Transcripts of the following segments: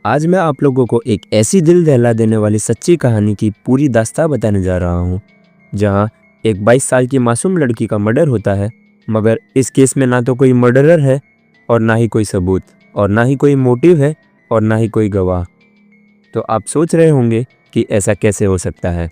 आज मैं आप लोगों को एक ऐसी दिल दहला देने वाली सच्ची कहानी की पूरी दास्तां बताने जा रहा हूँ, जहाँ एक 22 साल की मासूम लड़की का मर्डर होता है। मगर इस केस में ना तो कोई मर्डरर है और ना ही कोई सबूत और ना ही कोई मोटिव है और ना ही कोई गवाह। तो आप सोच रहे होंगे कि ऐसा कैसे हो सकता है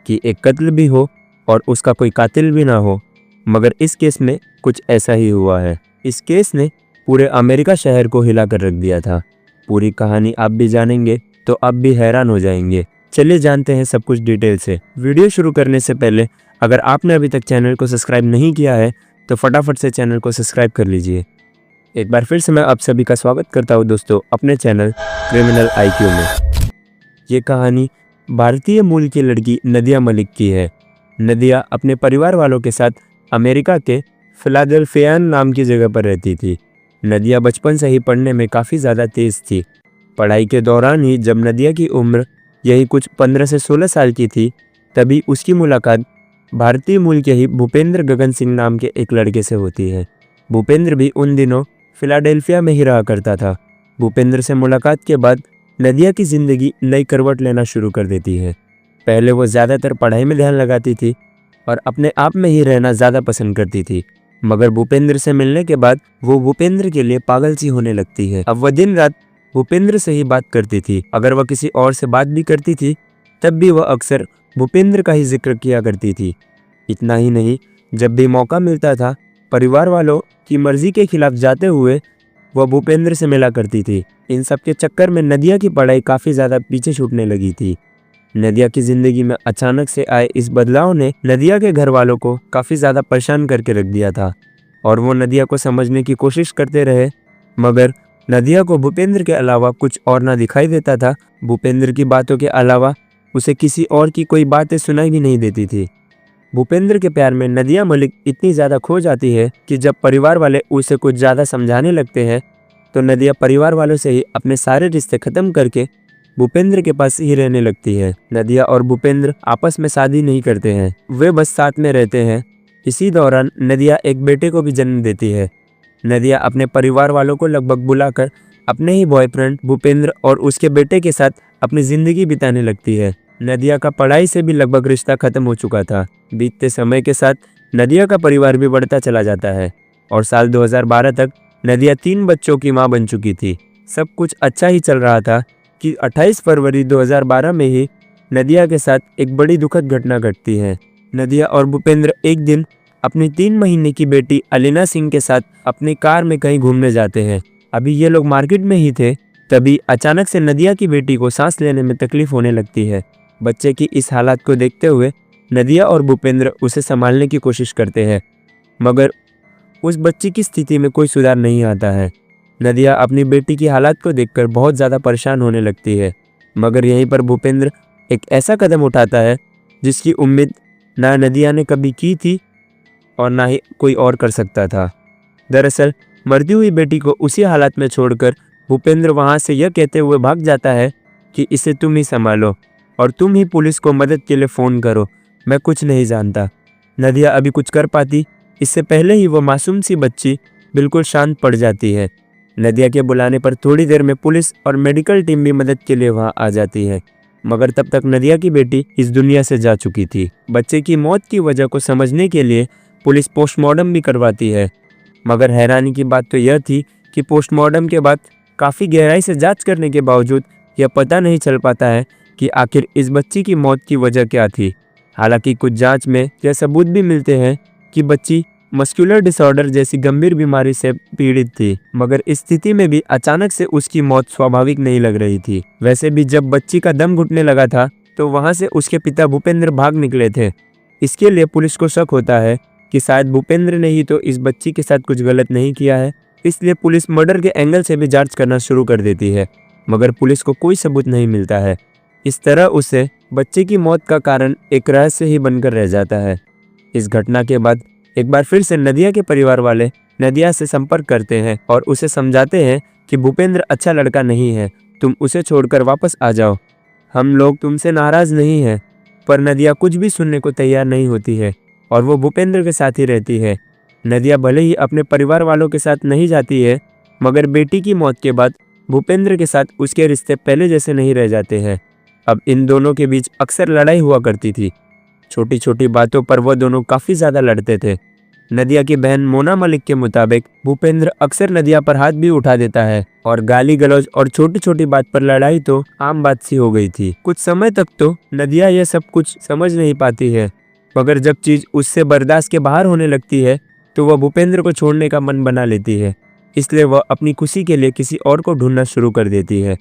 कि एक कत्ल भी हो और उसका कोई कातिल भी ना हो। मगर इस केस में कुछ ऐसा ही हुआ है। इस केस ने पूरे अमेरिका शहर को हिला कर रख दिया था। पूरी कहानी आप भी जानेंगे तो आप भी हैरान हो जाएंगे। चलिए जानते हैं सब कुछ डिटेल से। वीडियो शुरू करने से पहले अगर आपने अभी तक चैनल को सब्सक्राइब नहीं किया है तो फटाफट से चैनल को सब्सक्राइब कर लीजिए। एक बार फिर से मैं आप सभी का स्वागत करता हूं दोस्तों अपने चैनल क्रिमिनल आईक्यू में। ये कहानी भारतीय मूल की लड़की नदिया मलिक की है। नदिया अपने परिवार वालों के साथ अमेरिका के फिलाडेल्फिया नाम की जगह पर रहती थी। नदिया बचपन से ही पढ़ने में काफ़ी ज़्यादा तेज़ थी। पढ़ाई के दौरान ही जब नदिया की उम्र यही कुछ 15 से 16 साल की थी, तभी उसकी मुलाकात भारतीय मूल के ही भूपेंद्र गगन सिंह नाम के एक लड़के से होती है। भूपेंद्र भी उन दिनों फिलाडेल्फिया में ही रहा करता था। भूपेंद्र से मुलाकात के बाद नदिया की ज़िंदगी नई करवट लेना शुरू कर देती है। पहले वो ज़्यादातर पढ़ाई में ध्यान लगाती थी और अपने आप में ही रहना ज़्यादा पसंद करती थी। मगर भूपेंद्र से मिलने के बाद वो भूपेंद्र के लिए पागल सी होने लगती है। अब वह दिन रात भूपेंद्र से ही बात करती थी। अगर वह किसी और से बात भी करती थी तब भी वह अक्सर भूपेंद्र का ही जिक्र किया करती थी। इतना ही नहीं, जब भी मौका मिलता था परिवार वालों की मर्जी के खिलाफ जाते हुए वह भूपेंद्र से मिला करती थी। इन सब के चक्कर में नदिया की पढ़ाई काफ़ी ज़्यादा पीछे छूटने लगी थी। नदिया की ज़िंदगी में अचानक से आए इस बदलाव ने नदिया के घर वालों को काफ़ी ज़्यादा परेशान करके रख दिया था और वो नदिया को समझने की कोशिश करते रहे। मगर नदिया को भूपेंद्र के अलावा कुछ और ना दिखाई देता था। भूपेंद्र की बातों के अलावा उसे किसी और की कोई बातें सुनाई भी नहीं देती थी। भूपेंद्र के प्यार में नदिया मलिक इतनी ज़्यादा खो जाती है कि जब परिवार वाले उसे कुछ ज़्यादा समझाने लगते हैं तो नदिया परिवार वालों से ही अपने सारे रिश्ते ख़त्म करके भूपेंद्र के पास ही रहने लगती है। नदिया और भूपेंद्र आपस में शादी नहीं करते हैं, वे बस साथ में रहते हैं। इसी दौरान नदिया एक बेटे को भी जन्म देती है। नदिया अपने परिवार वालों को लगभग बुलाकर अपने ही बॉयफ्रेंड भूपेंद्र और उसके बेटे के साथ अपनी ज़िंदगी बिताने लगती है। नदिया का पढ़ाई से भी लगभग रिश्ता खत्म हो चुका था। बीतते समय के साथ नदिया का परिवार भी बढ़ता चला जाता है और साल 2012 तक नदिया 3 बच्चों की मां बन चुकी थी। सब कुछ अच्छा ही चल रहा था कि 28 फरवरी 2012 में ही नदिया के साथ एक बड़ी दुखद घटना घटती है। नदिया और भूपेंद्र एक दिन अपनी 3 महीने की बेटी अलीना सिंह के साथ अपनी कार में कहीं घूमने जाते हैं। अभी ये लोग मार्केट में ही थे, तभी अचानक से नदिया की बेटी को सांस लेने में तकलीफ होने लगती है। बच्चे की इस हालत को देखते हुए नदिया और भूपेंद्र उसे संभालने की कोशिश करते हैं, मगर उस बच्ची की स्थिति में कोई सुधार नहीं आता है। नदिया अपनी बेटी की हालत को देखकर बहुत ज़्यादा परेशान होने लगती है। मगर यहीं पर भूपेंद्र एक ऐसा कदम उठाता है जिसकी उम्मीद ना नदिया ने कभी की थी और ना ही कोई और कर सकता था। दरअसल मरती हुई बेटी को उसी हालत में छोड़कर भूपेंद्र वहां से यह कहते हुए भाग जाता है कि इसे तुम ही संभालो और तुम ही पुलिस को मदद के लिए फ़ोन करो, मैं कुछ नहीं जानता। नदिया अभी कुछ कर पाती इससे पहले ही वो मासूम सी बच्ची बिल्कुल शांत पड़ जाती है। नदिया के बुलाने पर थोड़ी देर में पुलिस और मेडिकल टीम भी मदद के लिए वहां आ जाती है, मगर तब तक नदिया की बेटी इस दुनिया से जा चुकी थी। बच्चे की मौत की वजह को समझने के लिए पुलिस पोस्टमार्टम भी करवाती है, मगर हैरानी की बात तो यह थी कि पोस्टमार्टम के बाद काफ़ी गहराई से जांच करने के बावजूद यह पता नहीं चल पाता है कि आखिर इस बच्ची की मौत की वजह क्या थी। हालांकि कुछ जांच में यह सबूत भी मिलते हैं कि बच्ची मस्कुलर डिसऑर्डर जैसी गंभीर बीमारी से पीड़ित थी, मगर इस स्थिति में भी अचानक से उसकी मौत स्वाभाविक नहीं लग रही थी। वैसे भी जब बच्ची का दम घुटने लगा था तो वहां से उसके पिता भूपेंद्र भाग निकले थे। इसके लिए पुलिस को शक होता है कि शायद भूपेंद्र ने ही तो इस बच्ची के साथ कुछ गलत नहीं किया है। इसलिए पुलिस मर्डर के एंगल से भी जांच करना शुरू कर देती है, मगर पुलिस को कोई सबूत नहीं मिलता है। इस तरह उसे बच्चे की मौत का कारण एक रहस्य ही बनकर रह जाता है। इस घटना के बाद एक बार फिर से नदिया के परिवार वाले नदिया से संपर्क करते हैं और उसे समझाते हैं कि भूपेंद्र अच्छा लड़का नहीं है, तुम उसे छोड़कर वापस आ जाओ, हम लोग तुमसे नाराज़ नहीं हैं। पर नदिया कुछ भी सुनने को तैयार नहीं होती है और वो भूपेंद्र के साथ ही रहती है। नदिया भले ही अपने परिवार वालों के साथ नहीं जाती है, मगर बेटी की मौत के बाद भूपेंद्र के साथ उसके रिश्ते पहले जैसे नहीं रह जाते हैं। अब इन दोनों के बीच अक्सर लड़ाई हुआ करती थी। छोटी छोटी बातों पर वो दोनों काफ़ी ज़्यादा लड़ते थे। नदिया की बहन मोना मलिक के मुताबिक भूपेंद्र अक्सर नदिया पर हाथ भी उठा देता है और गाली गलौज और छोटी छोटी बात पर लड़ाई तो आम बात सी हो गई थी। कुछ समय तक तो नदिया यह सब कुछ समझ नहीं पाती है, मगर जब चीज़ उससे बर्दाश्त के बाहर होने लगती है तो वह भूपेंद्र को छोड़ने का मन बना लेती है। इसलिए वह अपनी खुशी के लिए किसी और को ढूंढना शुरू कर देती है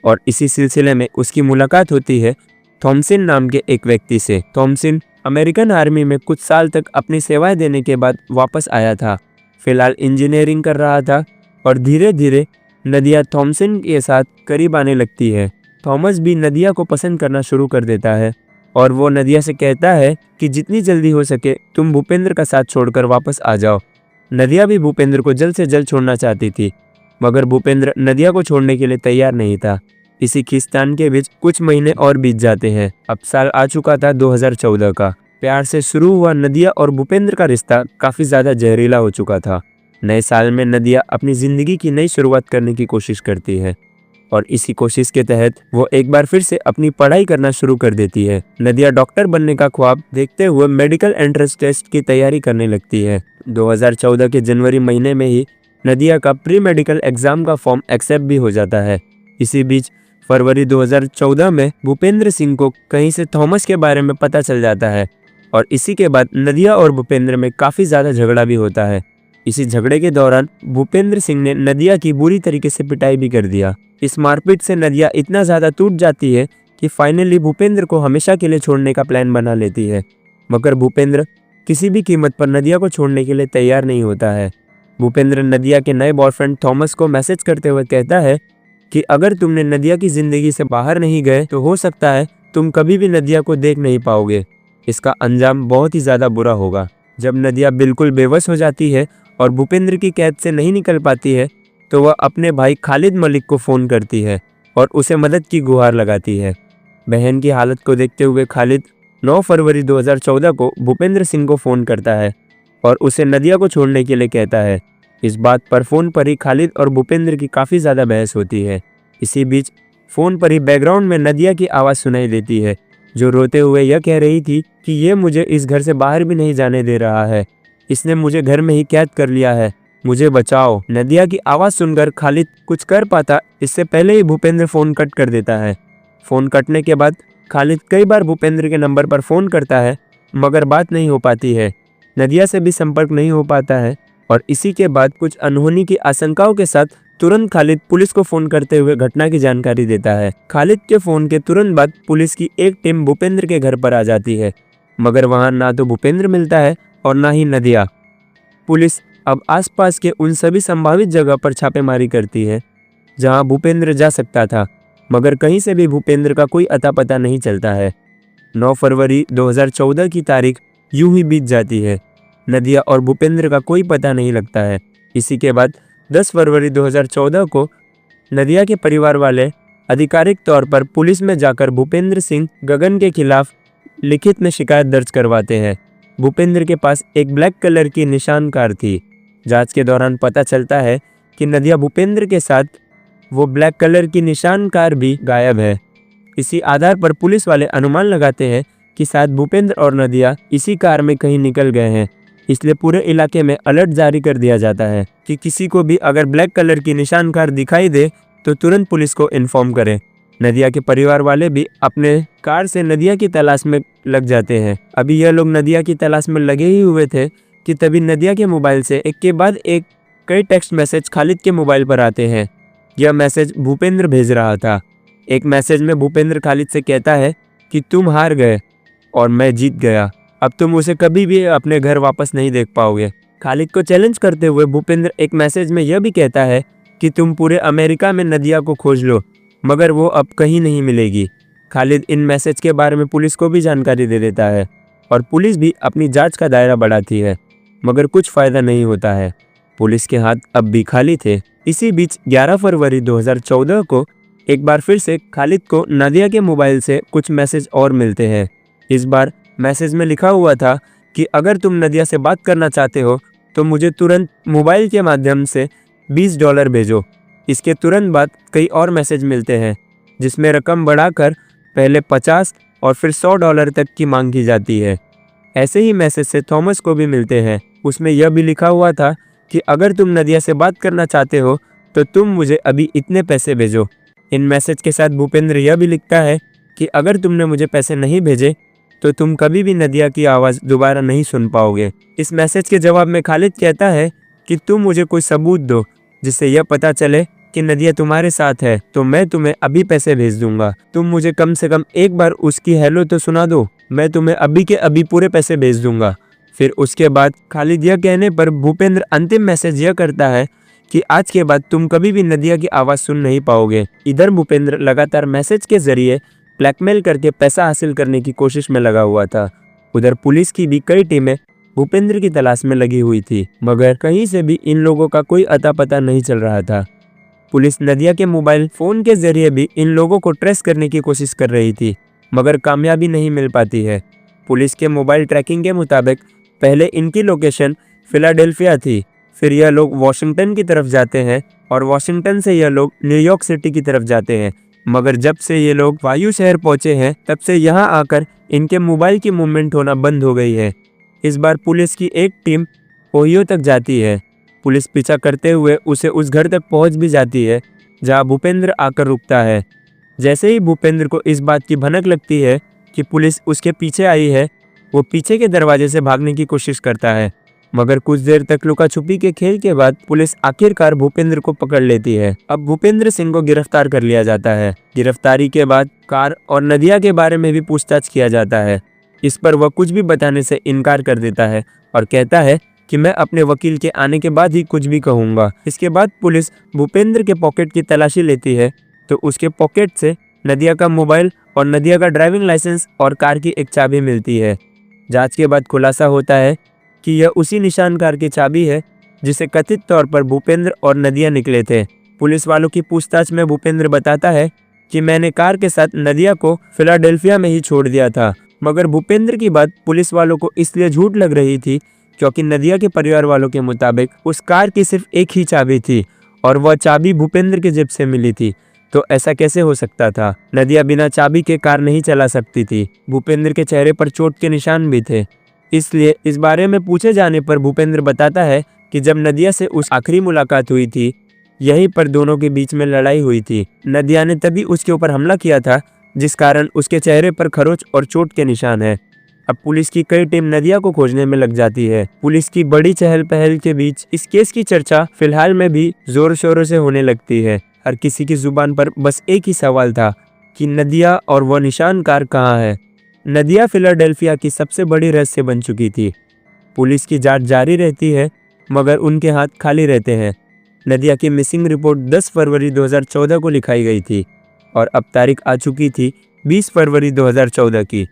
और इसी सिलसिले में उसकी मुलाकात होती है थॉमसन नाम के एक व्यक्ति से। थॉमसन अमेरिकन आर्मी में कुछ साल तक अपनी सेवाएं देने के बाद वापस आया था। फिलहाल इंजीनियरिंग कर रहा था और धीरे धीरे नदिया थॉमसन के साथ करीब आने लगती है। थॉमस भी नदिया को पसंद करना शुरू कर देता है और वो नदिया से कहता है कि जितनी जल्दी हो सके तुम भूपेंद्र का साथ छोड़कर वापस आ जाओ। नदिया भी भूपेंद्र को जल्द से जल्द छोड़ना चाहती थी, मगर भूपेंद्र नदिया को छोड़ने के लिए तैयार नहीं था। इसी खींचतान के बीच कुछ महीने और बीत जाते हैं। अब साल आ चुका था 2014 का। प्यार से शुरू हुआ नदिया और भूपेंद्र का रिश्ता काफ़ी ज़्यादा जहरीला हो चुका था। नए साल में नदिया अपनी ज़िंदगी की नई शुरुआत करने की कोशिश करती है और इसी कोशिश के तहत वो एक बार फिर से अपनी पढ़ाई करना शुरू कर देती है। नदिया डॉक्टर बनने का ख्वाब देखते हुए मेडिकल एंट्रेंस टेस्ट की तैयारी करने लगती है। 2014 के जनवरी महीने में ही नदिया का प्री मेडिकल एग्ज़ाम का फॉर्म एक्सेप्ट भी हो जाता है। इसी बीच फरवरी 2014 में भूपेंद्र सिंह को कहीं से थॉमस के बारे में पता चल जाता है और इसी के बाद नदिया और भूपेंद्र में काफ़ी ज़्यादा झगड़ा भी होता है। इसी झगड़े के दौरान भूपेंद्र सिंह ने नदिया की बुरी तरीके से पिटाई भी कर दिया। इस मारपीट से नदिया इतना ज़्यादा टूट जाती है कि फाइनली भूपेंद्र को हमेशा के लिए छोड़ने का प्लान बना लेती है, मगर भूपेंद्र किसी भी कीमत पर नदिया को छोड़ने के लिए तैयार नहीं होता है। भूपेंद्र नदिया के नए बॉयफ्रेंड थॉमस को मैसेज करते हुए कहता है कि अगर तुमने नदिया की ज़िंदगी से बाहर नहीं गए तो हो सकता है तुम कभी भी नदिया को देख नहीं पाओगे। इसका अंजाम बहुत ही ज़्यादा बुरा होगा। जब नदिया बिल्कुल बेबस हो जाती है और भूपेंद्र की कैद से नहीं निकल पाती है तो वह अपने भाई खालिद मलिक को फ़ोन करती है और उसे मदद की गुहार लगाती है। बहन की हालत को देखते हुए खालिद 9 फरवरी 2014 को भूपेंद्र सिंह को फ़ोन करता है और उसे नदिया को छोड़ने के लिए कहता है। इस बात पर फ़ोन पर ही खालिद और भूपेंद्र की काफ़ी ज़्यादा बहस होती है। इसी बीच फ़ोन पर ही बैकग्राउंड में नदिया की आवाज़ सुनाई देती है, जो रोते हुए यह कह रही थी कि ये मुझे इस घर से बाहर भी नहीं जाने दे रहा है। इसने मुझे घर में ही कैद कर लिया है, मुझे बचाओ। नदिया की आवाज़ सुनकर खालिद कुछ कर पाता इससे पहले ही भूपेंद्र फ़ोन कट कर देता है। फ़ोन कटने के बाद खालिद कई बार भूपेंद्र के नंबर पर फ़ोन करता है, मगर बात नहीं हो पाती है। नदिया से भी संपर्क नहीं हो पाता है और इसी के बाद कुछ अनहोनी की आशंकाओं के साथ तुरंत खालिद पुलिस को फ़ोन करते हुए घटना की जानकारी देता है। खालिद के फ़ोन के तुरंत बाद पुलिस की एक टीम भूपेंद्र के घर पर आ जाती है, मगर वहां ना तो भूपेंद्र मिलता है और ना ही नदिया। पुलिस अब आसपास के उन सभी संभावित जगह पर छापेमारी करती है जहां भूपेंद्र जा सकता था, मगर कहीं से भी भूपेंद्र का कोई अता पता नहीं चलता है। 9 फरवरी 2014 की तारीख यूं ही बीत जाती है। नदिया और भूपेंद्र का कोई पता नहीं लगता है। इसी के बाद 10 फरवरी 2014 को नदिया के परिवार वाले आधिकारिक तौर पर पुलिस में जाकर भूपेंद्र सिंह गगन के खिलाफ लिखित में शिकायत दर्ज करवाते हैं। भूपेंद्र के पास एक ब्लैक कलर की निशान कार थी। जांच के दौरान पता चलता है कि नदिया भूपेंद्र के साथ वो ब्लैक कलर की निशान कार भी गायब है। इसी आधार पर पुलिस वाले अनुमान लगाते हैं कि शायद भूपेंद्र और नदिया इसी कार में कहीं निकल गए हैं। इसलिए पूरे इलाके में अलर्ट जारी कर दिया जाता है कि किसी को भी अगर ब्लैक कलर की निशान कार दिखाई दे तो तुरंत पुलिस को इन्फॉर्म करें। नदिया के परिवार वाले भी अपने कार से नदिया की तलाश में लग जाते हैं। अभी यह लोग नदिया की तलाश में लगे ही हुए थे कि तभी नदिया के मोबाइल से एक के बाद एक कई टेक्स्ट मैसेज खालिद के मोबाइल पर आते हैं। यह मैसेज भूपेंद्र भेज रहा था। एक मैसेज में भूपेंद्र खालिद से कहता है कि तुम हार गए और मैं जीत गया, अब तुम उसे कभी भी अपने घर वापस नहीं देख पाओगे। खालिद को चैलेंज करते हुए भूपेंद्र एक मैसेज में यह भी कहता है कि तुम पूरे अमेरिका में नदिया को खोज लो, मगर वो अब कहीं नहीं मिलेगी। खालिद इन मैसेज के बारे में पुलिस को भी जानकारी दे देता है और पुलिस भी अपनी जांच का दायरा बढ़ाती है, मगर कुछ फ़ायदा नहीं होता है। पुलिस के हाथ अब भी खाली थे। इसी बीच 11 फरवरी 2014 को एक बार फिर से खालिद को नदिया के मोबाइल से कुछ मैसेज और मिलते हैं। इस बार मैसेज में लिखा हुआ था कि अगर तुम नदिया से बात करना चाहते हो तो मुझे तुरंत मोबाइल के माध्यम से $20 भेजो। इसके तुरंत बाद कई और मैसेज मिलते हैं जिसमें रकम बढ़ाकर पहले 50 और फिर $100 तक की मांग की जाती है। ऐसे ही मैसेज से थॉमस को भी मिलते हैं। उसमें यह भी लिखा हुआ था कि अगर तुम नदिया से बात करना चाहते हो तो तुम मुझे अभी इतने पैसे भेजो। इन मैसेज के साथ भूपेंद्र यह भी लिखता है कि अगर तुमने मुझे पैसे नहीं भेजे तो तुम कभी भी नदिया की आवाज़ दोबारा नहीं सुन पाओगे। इस मैसेज के जवाब में खालिद कहता है कि तुम मुझे कोई सबूत दो जिससे यह पता चले कि नदिया तुम्हारे साथ है, तो मैं तुम्हें अभी पैसे भेज दूंगा। तुम मुझे कम से कम एक बार उसकी हेलो तो सुना दो, मैं तुम्हें अभी के अभी पूरे पैसे भेज दूंगा। फिर उसके बाद खालिद यह कहने पर भूपेंद्र अंतिम मैसेज यह करता है कि आज के बाद तुम कभी भी नदिया की आवाज़ सुन नहीं पाओगे। इधर भूपेंद्र लगातार मैसेज के जरिए ब्लैकमेल करके पैसा हासिल करने की कोशिश में लगा हुआ था। उधर पुलिस की भी कई टीमें भूपेंद्र की तलाश में लगी हुई थी, मगर कहीं से भी इन लोगों का कोई अता पता नहीं चल रहा था। पुलिस नदिया के मोबाइल फ़ोन के जरिए भी इन लोगों को ट्रेस करने की कोशिश कर रही थी, मगर कामयाबी नहीं मिल पाती है। पुलिस के मोबाइल ट्रैकिंग के मुताबिक पहले इनकी लोकेशन फिलाडेल्फिया थी, फिर यह लोग वॉशिंगटन की तरफ जाते हैं और वॉशिंगटन से यह लोग न्यूयॉर्क सिटी की तरफ जाते हैं। मगर जब से ये लोग वायु शहर पहुंचे हैं तब से यहाँ आकर इनके मोबाइल की मूवमेंट होना बंद हो गई है। इस बार पुलिस की एक टीम ओहियो तक जाती है। पुलिस पीछा करते हुए उसे उस घर तक पहुंच भी जाती है जहां भूपेंद्र आकर रुकता है। जैसे ही भूपेंद्र को इस बात की भनक लगती है कि पुलिस उसके पीछे आई है, वो पीछे के दरवाजे से भागने की कोशिश करता है, मगर कुछ देर तक लुका छुपी के खेल के बाद पुलिस आखिरकार भूपेंद्र को पकड़ लेती है। अब भूपेंद्र सिंह को गिरफ्तार कर लिया जाता है। गिरफ्तारी के बाद कार और नदिया के बारे में भी पूछताछ किया जाता है। इस पर वह कुछ भी बताने से इनकार कर देता है और कहता है कि मैं अपने वकील के आने के बाद ही कुछ भी कहूँगा। इसके बाद पुलिस भूपेंद्र के पॉकेट की तलाशी लेती है तो उसके पॉकेट से नदिया का मोबाइल और नदिया का ड्राइविंग लाइसेंस और कार की एक चाबी मिलती है। जांच के बाद खुलासा होता है कि यह उसी निशान कार की चाबी है जिसे कथित तौर पर भूपेंद्र और नदिया निकले थे। पुलिस वालों की पूछताछ में भूपेंद्र बताता है कि मैंने कार के साथ नदिया को फिलाडेल्फिया में ही छोड़ दिया था, मगर भूपेंद्र की बात पुलिस वालों को इसलिए झूठ लग रही थी क्योंकि नदिया के परिवार वालों के मुताबिक उस कार की सिर्फ एक ही चाबी थी और वह चाबी भूपेंद्र के जेब से मिली थी। तो ऐसा कैसे हो सकता था? नदिया बिना चाबी के कार नहीं चला सकती थी। भूपेंद्र के चेहरे पर चोट के निशान भी थे। इसलिए इस बारे में पूछे जाने पर भूपेंद्र बताता है कि जब नदिया से उस आखिरी मुलाकात हुई थी, यहीं पर दोनों के बीच में लड़ाई हुई थी। नदिया ने तभी उसके ऊपर हमला किया था, जिस कारण उसके चेहरे पर खरोच और चोट के निशान है। अब पुलिस की कई टीम नदिया को खोजने में लग जाती है। पुलिस की बड़ी चहल पहल के बीच इस केस की चर्चा फिलहाल में भी जोर शोरों से होने लगती है। हर किसी की जुबान पर बस एक ही सवाल था कि नदिया और वह निशान कार कहाँ है। नदिया फिलाडेल्फिया की सबसे बड़ी रहस्य बन चुकी थी। पुलिस की जांच जारी रहती है, मगर उनके हाथ खाली रहते हैं। नदिया की मिसिंग रिपोर्ट 10 फरवरी 2014 को लिखाई गई थी और अब तारीख आ चुकी थी 20 फरवरी 2014 की।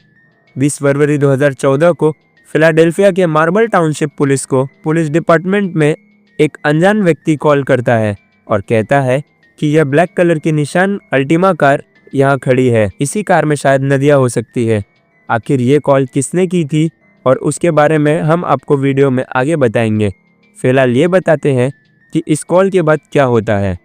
20 फरवरी 2014 को फिलाडेल्फिया के मार्बल टाउनशिप पुलिस को पुलिस डिपार्टमेंट में एक अनजान व्यक्ति कॉल करता है और कहता है कि यह ब्लैक कलर की निशान अल्टीमा कार यहाँ खड़ी है, इसी कार में शायद नदिया हो सकती है। आखिर ये कॉल किसने की थी और उसके बारे में हम आपको वीडियो में आगे बताएंगे। फिलहाल ये बताते हैं कि इस कॉल के बाद क्या होता है।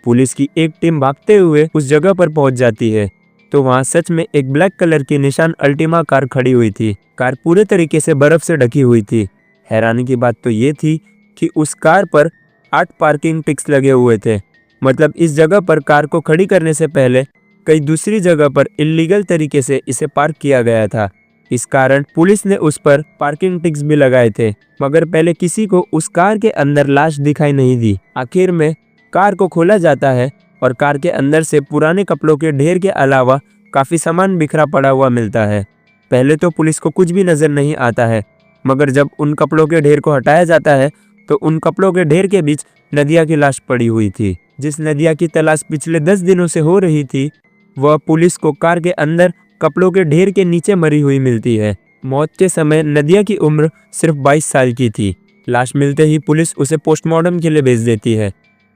पुलिस की एक टीम भागते हुए उस जगह पर पहुंच जाती है तो वहां सच में एक ब्लैक कलर की निशान अल्टीमा कार खड़ी हुई थी। कार पूरे तरीके से बर्फ से ढकी हुई थी। हैरानी की बात तो ये थी कि उस कार पर 8 पार्किंग टिक्स लगे हुए थे। मतलब इस जगह पर कार को खड़ी करने से पहले कई दूसरी जगह पर इल्लीगल तरीके से इसे पार्क किया गया था। इस कारण पुलिस ने उस पर पार्किंग टिक्स भी लगाए थे, मगर पहले किसी को उस कार के अंदर लाश दिखाई नहीं दी। आखिर में कार को खोला जाता है और कार के अंदर से पुराने कपड़ों के ढेर के अलावा काफ़ी सामान बिखरा पड़ा हुआ मिलता है। पहले तो पुलिस को कुछ भी नज़र नहीं आता है, मगर जब उन कपड़ों के ढेर को हटाया जाता है तो उन कपड़ों के ढेर के बीच नदिया की लाश पड़ी हुई थी। जिस नदिया की तलाश पिछले 10 दिनों से हो रही थी, वह पुलिस को कार के अंदर कपड़ों के ढेर के नीचे मरी हुई मिलती है। मौत के समय नदिया की उम्र सिर्फ 22 साल की थी। लाश मिलते ही पुलिस उसे पोस्टमार्टम के लिए भेज देती है।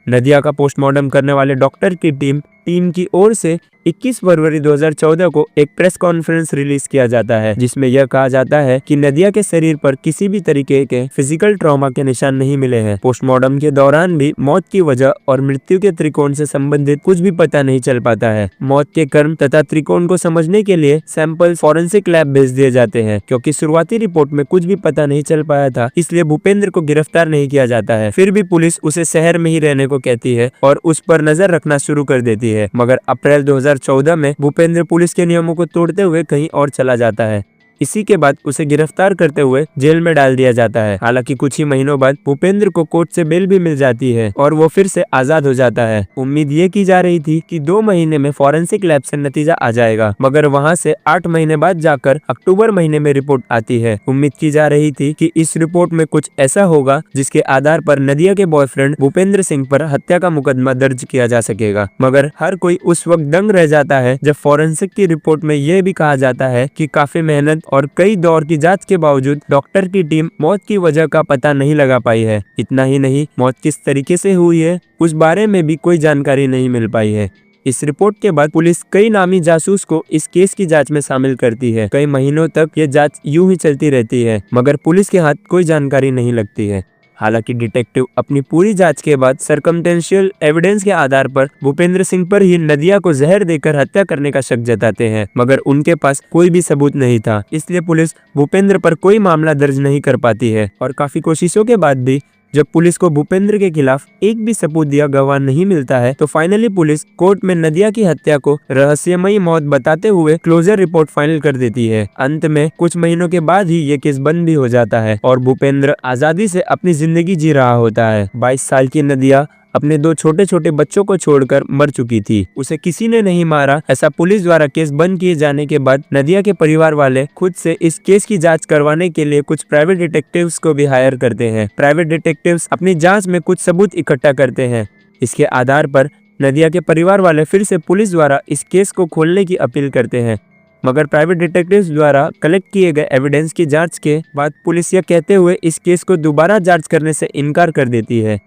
नदिया का पोस्टमार्टम करने वाले डॉक्टर की टीम की ओर से 21 फरवरी 2014 को एक प्रेस कॉन्फ्रेंस रिलीज किया जाता है जिसमें यह कहा जाता है कि नदिया के शरीर पर किसी भी तरीके के फिजिकल ट्रॉमा के निशान नहीं मिले हैं। पोस्टमार्टम के दौरान भी मौत की वजह और मृत्यु के त्रिकोण से संबंधित कुछ भी पता नहीं चल पाता है। मौत के कर्म तथा त्रिकोण को समझने के लिए सैंपल फॉरेंसिक लैब भेज दिए जाते हैं। क्योंकि शुरुआती रिपोर्ट में कुछ भी पता नहीं चल पाया था, इसलिए भूपेंद्र को गिरफ्तार नहीं किया जाता है। फिर भी पुलिस उसे शहर में ही रहने को कहती है और उस पर नजर रखना शुरू कर देती है। मगर अप्रैल 2014 में भूपेंद्र पुलिस के नियमों को तोड़ते हुए कहीं और चला जाता है। इसी के बाद उसे गिरफ्तार करते हुए जेल में डाल दिया जाता है। हालांकि कुछ ही महीनों बाद भूपेंद्र को कोर्ट से बेल भी मिल जाती है और वो फिर से आजाद हो जाता है। उम्मीद ये की जा रही थी कि 2 महीने में फॉरेंसिक लैब से नतीजा आ जाएगा, मगर वहां से 8 महीने बाद जाकर अक्टूबर महीने में रिपोर्ट आती है। उम्मीद की जा रही थी कि इस रिपोर्ट में कुछ ऐसा होगा जिसके आधार पर नदिया के बॉयफ्रेंड भूपेंद्र सिंह पर हत्या का मुकदमा दर्ज किया जा सकेगा। मगर हर कोई उस वक्त दंग रह जाता है जब फॉरेंसिक की रिपोर्ट में यह भी कहा जाता है कि काफी मेहनत और कई दौर की जांच के बावजूद डॉक्टर की टीम मौत की वजह का पता नहीं लगा पाई है। इतना ही नहीं, मौत किस तरीके से हुई है उस बारे में भी कोई जानकारी नहीं मिल पाई है। इस रिपोर्ट के बाद पुलिस कई नामी जासूस को इस केस की जांच में शामिल करती है। कई महीनों तक ये जांच यूं ही चलती रहती है, मगर पुलिस के हाथ कोई जानकारी नहीं लगती है। हालांकि डिटेक्टिव अपनी पूरी जांच के बाद सर्कमटेंशियल एविडेंस के आधार पर भूपेंद्र सिंह पर ही नदिया को जहर देकर हत्या करने का शक जताते हैं, मगर उनके पास कोई भी सबूत नहीं था। इसलिए पुलिस भूपेंद्र पर कोई मामला दर्ज नहीं कर पाती है और काफी कोशिशों के बाद भी जब पुलिस को भूपेंद्र के खिलाफ एक भी सबूत या गवाह नहीं मिलता है, तो फाइनली पुलिस कोर्ट में नदिया की हत्या को रहस्यमयी मौत बताते हुए क्लोजर रिपोर्ट फाइनल कर देती है। अंत में कुछ महीनों के बाद ही ये केस बंद भी हो जाता है और भूपेंद्र आजादी से अपनी जिंदगी जी रहा होता है। 22 साल की नदिया अपने 2 छोटे छोटे बच्चों को छोड़कर मर चुकी थी। उसे किसी ने नहीं मारा, ऐसा पुलिस द्वारा केस बंद किए जाने के बाद नदिया के परिवार वाले खुद से इस केस की जांच करवाने के लिए कुछ प्राइवेट डिटेक्टिव्स को भी हायर करते हैं। प्राइवेट डिटेक्टिव्स अपनी जांच में कुछ सबूत इकट्ठा करते हैं। इसके आधार पर नदिया के परिवार वाले फिर से पुलिस द्वारा इस केस को खोलने की अपील करते हैं, मगर प्राइवेट डिटेक्टिव्स द्वारा कलेक्ट किए गए एविडेंस की जांच के बाद पुलिस यह कहते हुए इस केस को दोबारा जांच करने से इनकार कर देती है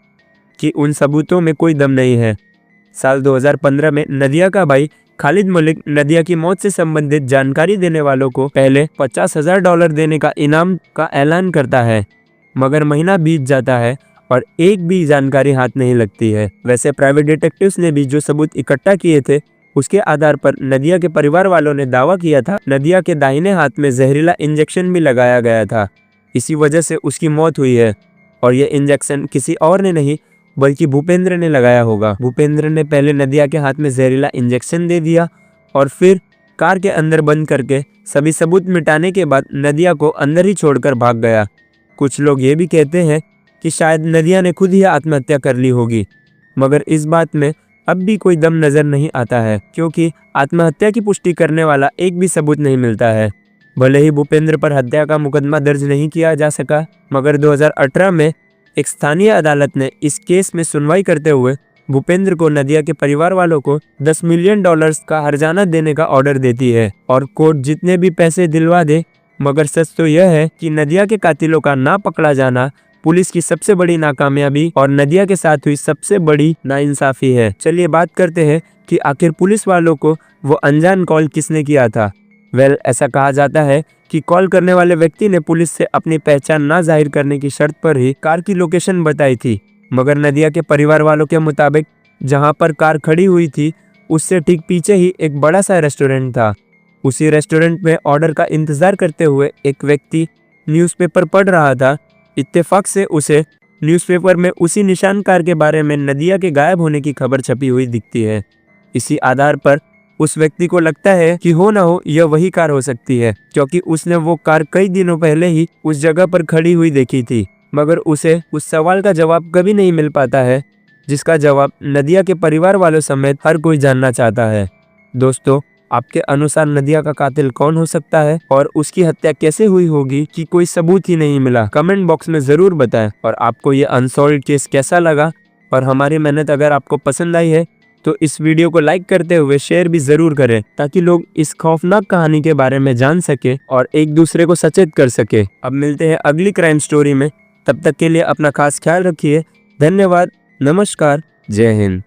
कि उन सबूतों में कोई दम नहीं है। साल 2015 में नदिया का भाई खालिद मलिक नदिया की मौत से संबंधित जानकारी देने वालों को पहले $50,000 देने का इनाम का ऐलान करता है, मगर महीना बीत जाता है और एक भी जानकारी हाथ नहीं लगती है। वैसे प्राइवेट डिटेक्टिव्स ने भी जो सबूत इकट्ठा किए थे उसके आधार पर नदिया के परिवार वालों ने दावा किया था नदिया के दाहिने हाथ में जहरीला इंजेक्शन भी लगाया गया था, इसी वजह से उसकी मौत हुई है और यह इंजेक्शन किसी और ने नहीं बल्कि भूपेंद्र ने लगाया होगा। भूपेंद्र ने पहले नदिया के हाथ में जहरीला इंजेक्शन दे दिया और फिर कार के अंदर बंद करके सभी सबूत मिटाने के बाद नदिया को अंदर ही छोड़कर भाग गया। कुछ लोग ये भी कहते हैं कि शायद नदिया ने खुद ही आत्महत्या कर ली होगी, मगर इस बात में अब भी कोई दम नजर नहीं आता है क्योंकि आत्महत्या की पुष्टि करने वाला एक भी सबूत नहीं मिलता है। भले ही भूपेंद्र पर हत्या का मुकदमा दर्ज नहीं किया जा सका, मगर 2018 में एक स्थानीय अदालत ने इस केस में सुनवाई करते हुए भूपेंद्र को नदिया के परिवार वालों को $10 मिलियन का हर्जाना देने का ऑर्डर देती है और कोर्ट जितने भी पैसे दिलवा दे, मगर सच तो यह है कि नदिया के कातिलों का ना पकड़ा जाना पुलिस की सबसे बड़ी नाकामयाबी और नदिया के साथ हुई सबसे बड़ी नाइंसाफी है। चलिए बात करते हैं कि आखिर पुलिस वालों को वो अनजान कॉल किसने किया था। ऐसा कहा जाता है कि कॉल करने वाले व्यक्ति ने पुलिस से अपनी पहचान ना जाहिर करने की शर्त पर ही कार की लोकेशन बताई थी, मगर नदिया के परिवार वालों के मुताबिक जहां पर कार खड़ी हुई थी उससे ठीक पीछे ही एक बड़ा सा रेस्टोरेंट था। उसी रेस्टोरेंट में ऑर्डर का इंतजार करते हुए एक व्यक्ति न्यूज़पेपर पढ़ रहा था। इत्तेफाक से उसे न्यूज़पेपर में उसी निशान कार के बारे में नदिया के गायब होने की खबर छपी हुई दिखती है। इसी आधार पर उस व्यक्ति को लगता है कि हो ना हो यह वही कार हो सकती है, क्योंकि उसने वो कार कई दिनों पहले ही उस जगह पर खड़ी हुई देखी थी, मगर उसे उस सवाल का जवाब कभी नहीं मिल पाता है जिसका जवाब नदिया के परिवार वालों समेत हर कोई जानना चाहता है। दोस्तों, आपके अनुसार नदिया का कातिल कौन हो सकता है और उसकी हत्या कैसे हुई होगी कि कोई सबूत ही नहीं मिला? कमेंट बॉक्स में जरूर बताएं। और आपको ये अनसॉल्व्ड केस कैसा लगा और हमारी मेहनत अगर आपको पसंद आई है तो इस वीडियो को लाइक करते हुए शेयर भी जरूर करें, ताकि लोग इस खौफनाक कहानी के बारे में जान सके और एक दूसरे को सचेत कर सके। अब मिलते हैं अगली क्राइम स्टोरी में, तब तक के लिए अपना खास ख्याल रखिए। धन्यवाद, नमस्कार, जय हिंद।